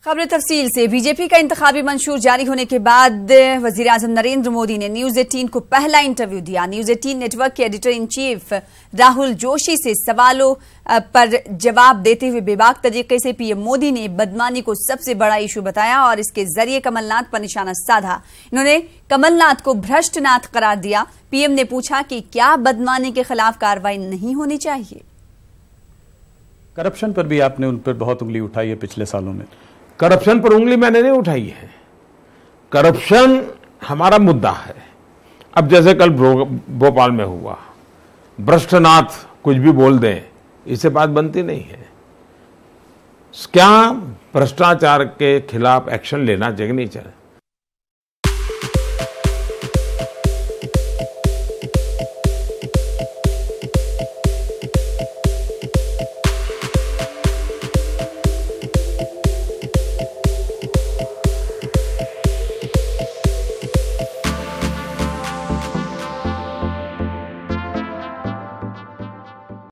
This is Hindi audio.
खबर तफसील से बीजेपी का इंतखाबी मंशूर जारी होने के बाद वजीर आजम नरेंद्र मोदी ने न्यूज 18 को पहला इंटरव्यू दिया। न्यूज 18 नेटवर्क के editor in chief Rahul Joshi से सवालों पर जवाब देते हुए बेबाक तरीके से पीएम मोदी ने बदमानी को सबसे बड़ा इशू बताया और इसके जरिए कमलनाथ पर निशाना साधा। इन्होंने कमलनाथ को भ्रष्टनाथ करार दिया। पीएम ने पूछा कि क्या बदमानी के खिलाफ कार्रवाई नहीं होनी चाहिए। करप्शन पर भी आपने उन पर बहुत उंगली उठाई है पिछले सालों में। करप्शन पर उंगली मैंने नहीं उठाई है। करप्शन हमारा मुद्दा है। अब जैसे कल भोपाल में हुआ, भ्रष्टनाथ कुछ भी बोल दें, इससे बात बनती नहीं है। क्या भ्रष्टाचार के खिलाफ एक्शन लेना चाहिए नहीं चाहिए?